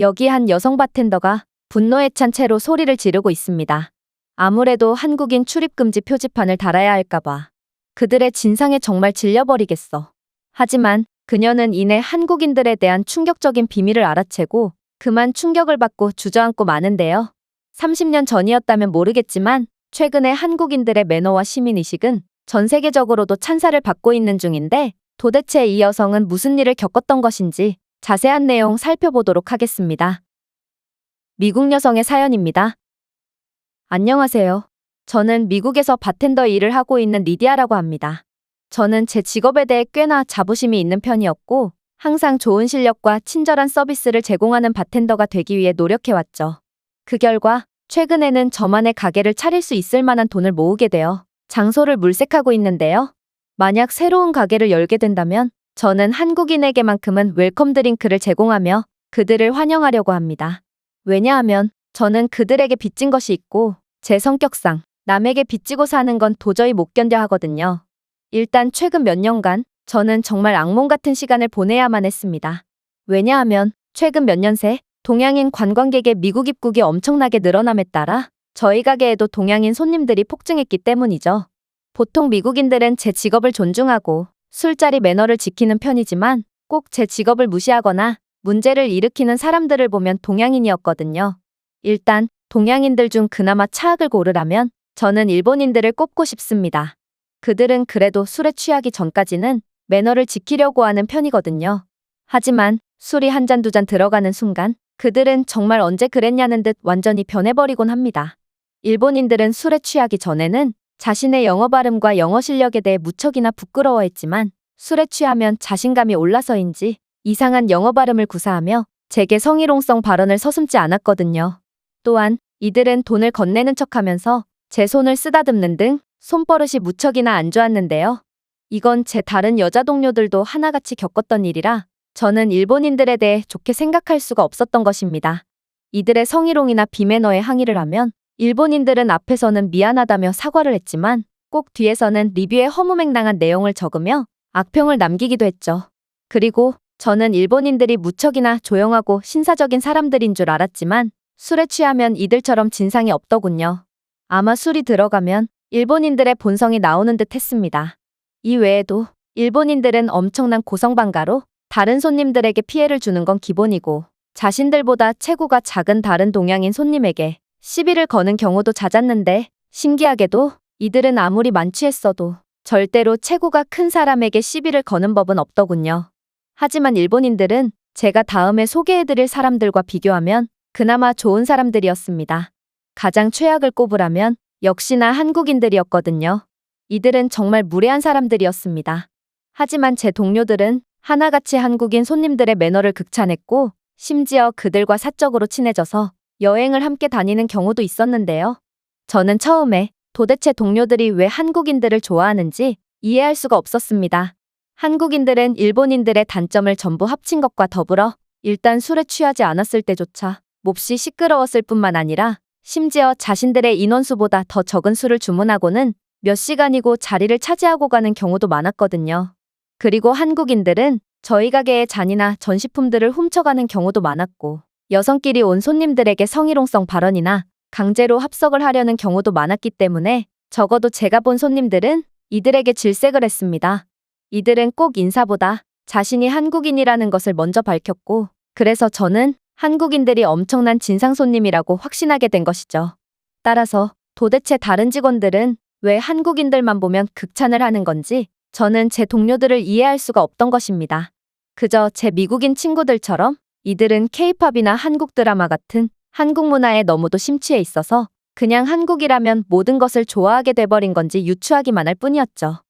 여기 한 여성 바텐더가 분노에 찬 채로 소리를 지르고 있습니다. 아무래도 한국인 출입금지 표지판을 달아야 할까봐. 그들의 진상에 정말 질려버리겠어. 하지만 그녀는 이내 한국인들에 대한 충격적인 비밀을 알아채고 그만 충격을 받고 주저앉고 마는데요. 30년 전이었다면 모르겠지만 최근에 한국인들의 매너와 시민의식은 전 세계적으로도 찬사를 받고 있는 중인데 도대체 이 여성은 무슨 일을 겪었던 것인지 자세한 내용 살펴보도록 하겠습니다. 미국 여성의 사연입니다. 안녕하세요. 저는 미국에서 바텐더 일을 하고 있는 리디아라고 합니다. 저는 제 직업에 대해 꽤나 자부심이 있는 편이었고 항상 좋은 실력과 친절한 서비스를 제공하는 바텐더가 되기 위해 노력해왔죠. 그 결과 최근에는 저만의 가게를 차릴 수 있을 만한 돈을 모으게 되어 장소를 물색하고 있는데요. 만약 새로운 가게를 열게 된다면 저는 한국인에게만큼은 웰컴 드링크를 제공하며 그들을 환영하려고 합니다. 왜냐하면 저는 그들에게 빚진 것이 있고 제 성격상 남에게 빚지고 사는 건 도저히 못 견뎌 하거든요. 일단 최근 몇 년간 저는 정말 악몽 같은 시간을 보내야만 했습니다. 왜냐하면 최근 몇 년 새 동양인 관광객의 미국 입국이 엄청나게 늘어남에 따라 저희 가게에도 동양인 손님들이 폭증했기 때문이죠. 보통 미국인들은 제 직업을 존중하고 술자리 매너를 지키는 편이지만 꼭 제 직업을 무시하거나 문제를 일으키는 사람들을 보면 동양인이었거든요. 일단 동양인들 중 그나마 차악을 고르라면 저는 일본인들을 꼽고 싶습니다. 그들은 그래도 술에 취하기 전까지는 매너를 지키려고 하는 편이거든요. 하지만 술이 한 잔 두 잔 들어가는 순간 그들은 정말 언제 그랬냐는 듯 완전히 변해버리곤 합니다. 일본인들은 술에 취하기 전에는 자신의 영어 발음과 영어 실력에 대해 무척이나 부끄러워했지만 술에 취하면 자신감이 올라서인지 이상한 영어 발음을 구사하며 제게 성희롱성 발언을 서슴지 않았거든요. 또한 이들은 돈을 건네는 척하면서 제 손을 쓰다듬는 등 손버릇이 무척이나 안 좋았는데요. 이건 제 다른 여자 동료들도 하나같이 겪었던 일이라 저는 일본인들에 대해 좋게 생각할 수가 없었던 것입니다. 이들의 성희롱이나 비매너에 항의를 하면 일본인들은 앞에서는 미안하다며 사과를 했지만 꼭 뒤에서는 리뷰에 허무맹랑한 내용을 적으며 악평을 남기기도 했죠. 그리고 저는 일본인들이 무척이나 조용하고 신사적인 사람들인 줄 알았지만 술에 취하면 이들처럼 진상이 없더군요. 아마 술이 들어가면 일본인들의 본성이 나오는 듯 했습니다. 이 외에도 일본인들은 엄청난 고성방가로 다른 손님들에게 피해를 주는 건 기본이고 자신들보다 체구가 작은 다른 동양인 손님에게 시비를 거는 경우도 잦았는데 신기하게도 이들은 아무리 만취했어도 절대로 체구가 큰 사람에게 시비를 거는 법은 없더군요. 하지만 일본인들은 제가 다음에 소개해드릴 사람들과 비교하면 그나마 좋은 사람들이었습니다. 가장 최악을 꼽으라면 역시나 한국인들이었거든요. 이들은 정말 무례한 사람들이었습니다. 하지만 제 동료들은 하나같이 한국인 손님들의 매너를 극찬했고 심지어 그들과 사적으로 친해져서 여행을 함께 다니는 경우도 있었는데요. 저는 처음에 도대체 동료들이 왜 한국인들을 좋아하는지 이해할 수가 없었습니다. 한국인들은 일본인들의 단점을 전부 합친 것과 더불어 일단 술에 취하지 않았을 때조차 몹시 시끄러웠을 뿐만 아니라 심지어 자신들의 인원수보다 더 적은 술을 주문하고는 몇 시간이고 자리를 차지하고 가는 경우도 많았거든요. 그리고 한국인들은 저희 가게의 잔이나 전시품들을 훔쳐가는 경우도 많았고 여성끼리 온 손님들에게 성희롱성 발언이나 강제로 합석을 하려는 경우도 많았기 때문에 적어도 제가 본 손님들은 이들에게 질색을 했습니다. 이들은 꼭 인사보다 자신이 한국인이라는 것을 먼저 밝혔고 그래서 저는 한국인들이 엄청난 진상 손님이라고 확신하게 된 것이죠. 따라서 도대체 다른 직원들은 왜 한국인들만 보면 극찬을 하는 건지 저는 제 동료들을 이해할 수가 없던 것입니다. 그저 제 미국인 친구들처럼 이들은 케이팝이나 한국 드라마 같은 한국 문화에 너무도 심취해 있어서 그냥 한국이라면 모든 것을 좋아하게 돼버린 건지 유추하기만 할 뿐이었죠.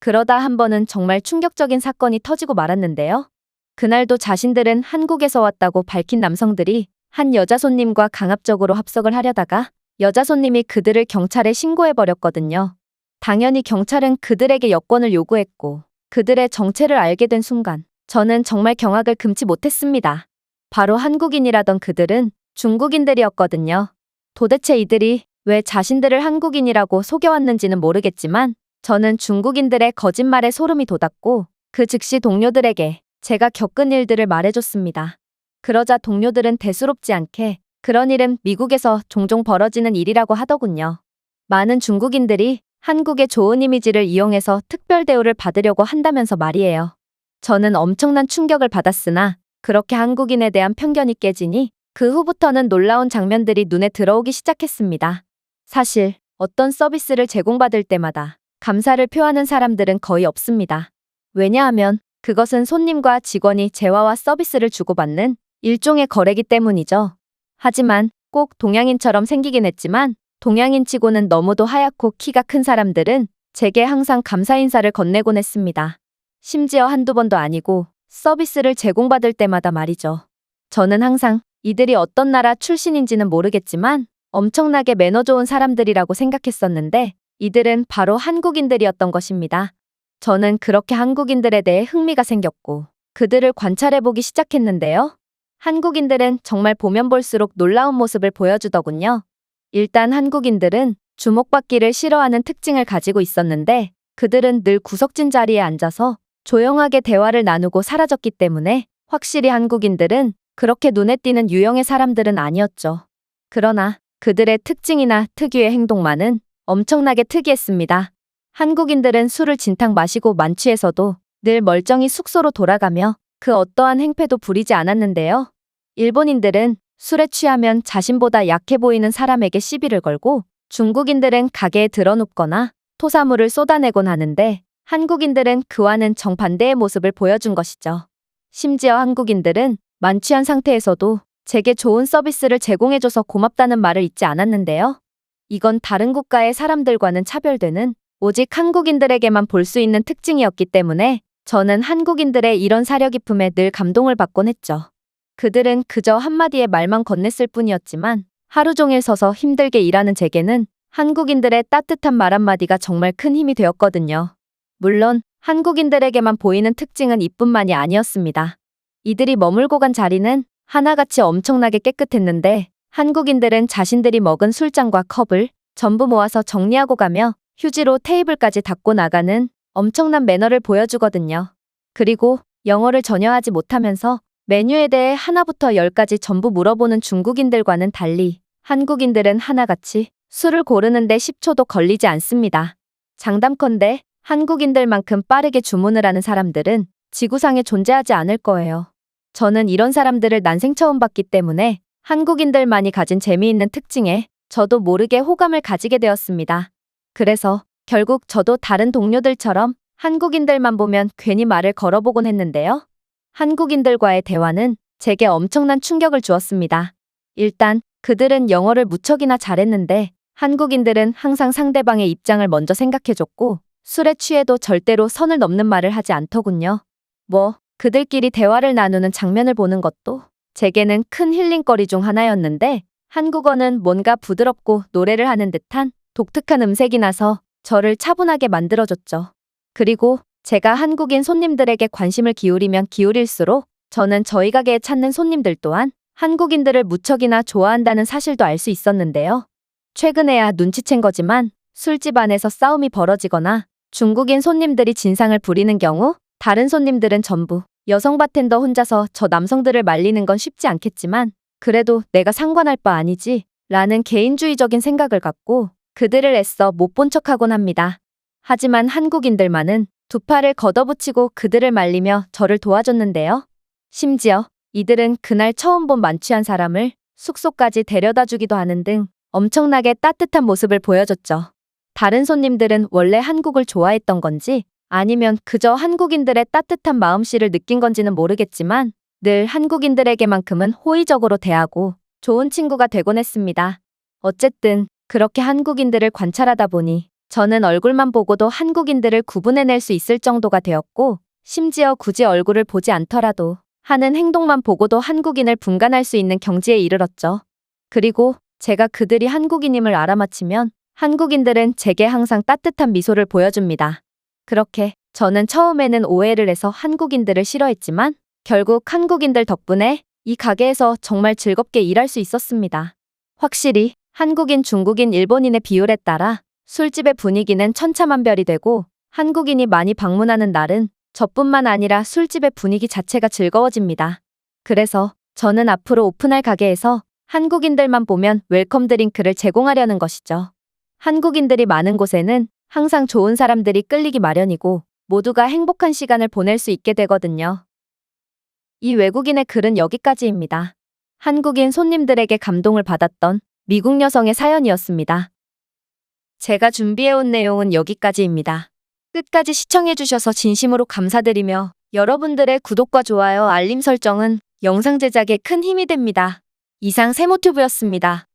그러다 한 번은 정말 충격적인 사건이 터지고 말았는데요. 그날도 자신들은 한국에서 왔다고 밝힌 남성들이 한 여자 손님과 강압적으로 합석을 하려다가 여자 손님이 그들을 경찰에 신고해버렸거든요. 당연히 경찰은 그들에게 여권을 요구했고 그들의 정체를 알게 된 순간 저는 정말 경악을 금치 못했습니다. 바로 한국인이라던 그들은 중국인들이었거든요. 도대체 이들이 왜 자신들을 한국인이라고 속여왔는지는 모르겠지만 저는 중국인들의 거짓말에 소름이 돋았고 그 즉시 동료들에게 제가 겪은 일들을 말해줬습니다. 그러자 동료들은 대수롭지 않게 그런 일은 미국에서 종종 벌어지는 일이라고 하더군요. 많은 중국인들이 한국의 좋은 이미지를 이용해서 특별 대우를 받으려고 한다면서 말이에요. 저는 엄청난 충격을 받았으나 그렇게 한국인에 대한 편견이 깨지니 그 후부터는 놀라운 장면들이 눈에 들어오기 시작했습니다. 사실 어떤 서비스를 제공받을 때마다 감사를 표하는 사람들은 거의 없습니다. 왜냐하면 그것은 손님과 직원이 재화와 서비스를 주고받는 일종의 거래기 때문이죠. 하지만 꼭 동양인처럼 생기긴 했지만 동양인치고는 너무도 하얗고 키가 큰 사람들은 제게 항상 감사 인사를 건네곤 했습니다. 심지어 한두 번도 아니고 서비스를 제공받을 때마다 말이죠. 저는 항상 이들이 어떤 나라 출신인지는 모르겠지만 엄청나게 매너 좋은 사람들이라고 생각했었는데 이들은 바로 한국인들이었던 것입니다. 저는 그렇게 한국인들에 대해 흥미가 생겼고 그들을 관찰해보기 시작했는데요. 한국인들은 정말 보면 볼수록 놀라운 모습을 보여주더군요. 일단 한국인들은 주목받기를 싫어하는 특징을 가지고 있었는데 그들은 늘 구석진 자리에 앉아서 조용하게 대화를 나누고 사라졌기 때문에 확실히 한국인들은 그렇게 눈에 띄는 유형의 사람들은 아니었죠. 그러나 그들의 특징이나 특유의 행동만은 엄청나게 특이했습니다. 한국인들은 술을 진탕 마시고 만취해서도 늘 멀쩡히 숙소로 돌아가며 그 어떠한 행패도 부리지 않았는데요. 일본인들은 술에 취하면 자신보다 약해 보이는 사람에게 시비를 걸고 중국인들은 가게에 들어눕거나 토사물을 쏟아내곤 하는데 한국인들은 그와는 정반대의 모습을 보여준 것이죠. 심지어 한국인들은 만취한 상태에서도 제게 좋은 서비스를 제공해줘서 고맙다는 말을 잊지 않았는데요. 이건 다른 국가의 사람들과는 차별되는 오직 한국인들에게만 볼 수 있는 특징이었기 때문에 저는 한국인들의 이런 사려 깊음에 늘 감동을 받곤 했죠. 그들은 그저 한마디의 말만 건넸을 뿐이었지만 하루 종일 서서 힘들게 일하는 제게는 한국인들의 따뜻한 말 한마디가 정말 큰 힘이 되었거든요. 물론 한국인들에게만 보이는 특징은 이뿐만이 아니었습니다. 이들이 머물고 간 자리는 하나같이 엄청나게 깨끗했는데 한국인들은 자신들이 먹은 술잔과 컵을 전부 모아서 정리하고 가며 휴지로 테이블까지 닦고 나가는 엄청난 매너를 보여주거든요. 그리고 영어를 전혀 하지 못하면서 메뉴에 대해 하나부터 열까지 전부 물어보는 중국인들과는 달리 한국인들은 하나같이 술을 고르는데 10초도 걸리지 않습니다. 장담컨대 한국인들만큼 빠르게 주문을 하는 사람들은 지구상에 존재하지 않을 거예요. 저는 이런 사람들을 난생 처음 봤기 때문에 한국인들만이 가진 재미있는 특징에 저도 모르게 호감을 가지게 되었습니다. 그래서 결국 저도 다른 동료들처럼 한국인들만 보면 괜히 말을 걸어보곤 했는데요. 한국인들과의 대화는 제게 엄청난 충격을 주었습니다. 일단 그들은 영어를 무척이나 잘했는데 한국인들은 항상 상대방의 입장을 먼저 생각해줬고 술에 취해도 절대로 선을 넘는 말을 하지 않더군요. 그들끼리 대화를 나누는 장면을 보는 것도 제게는 큰 힐링거리 중 하나였는데 한국어는 뭔가 부드럽고 노래를 하는 듯한 독특한 음색이 나서 저를 차분하게 만들어줬죠. 그리고 제가 한국인 손님들에게 관심을 기울이면 기울일수록 저는 저희 가게에 찾는 손님들 또한 한국인들을 무척이나 좋아한다는 사실도 알 수 있었는데요. 최근에야 눈치챈 거지만 술집 안에서 싸움이 벌어지거나 중국인 손님들이 진상을 부리는 경우 다른 손님들은 전부 여성 바텐더 혼자서 저 남성들을 말리는 건 쉽지 않겠지만 그래도 내가 상관할 바 아니지 라는 개인주의적인 생각을 갖고 그들을 애써 못 본 척하곤 합니다. 하지만 한국인들만은 두 팔을 걷어붙이고 그들을 말리며 저를 도와줬는데요. 심지어 이들은 그날 처음 본 만취한 사람을 숙소까지 데려다 주기도 하는 등 엄청나게 따뜻한 모습을 보여줬죠. 다른 손님들은 원래 한국을 좋아했던 건지 아니면 그저 한국인들의 따뜻한 마음씨를 느낀 건지는 모르겠지만 늘 한국인들에게만큼은 호의적으로 대하고 좋은 친구가 되곤 했습니다. 어쨌든 그렇게 한국인들을 관찰하다 보니 저는 얼굴만 보고도 한국인들을 구분해낼 수 있을 정도가 되었고 심지어 굳이 얼굴을 보지 않더라도 하는 행동만 보고도 한국인을 분간할 수 있는 경지에 이르렀죠. 그리고 제가 그들이 한국인임을 알아맞히면 한국인들은 제게 항상 따뜻한 미소를 보여줍니다. 그렇게 저는 처음에는 오해를 해서 한국인들을 싫어했지만 결국 한국인들 덕분에 이 가게에서 정말 즐겁게 일할 수 있었습니다. 확실히 한국인, 중국인, 일본인의 비율에 따라 술집의 분위기는 천차만별이 되고 한국인이 많이 방문하는 날은 저뿐만 아니라 술집의 분위기 자체가 즐거워집니다. 그래서 저는 앞으로 오픈할 가게에서 한국인들만 보면 웰컴 드링크를 제공하려는 것이죠. 한국인들이 많은 곳에는 항상 좋은 사람들이 끌리기 마련이고 모두가 행복한 시간을 보낼 수 있게 되거든요. 이 외국인의 글은 여기까지입니다. 한국인 손님들에게 감동을 받았던 미국 여성의 사연이었습니다. 제가 준비해온 내용은 여기까지입니다. 끝까지 시청해주셔서 진심으로 감사드리며 여러분들의 구독과 좋아요, 알림 설정은 영상 제작에 큰 힘이 됩니다. 이상 세모튜브였습니다.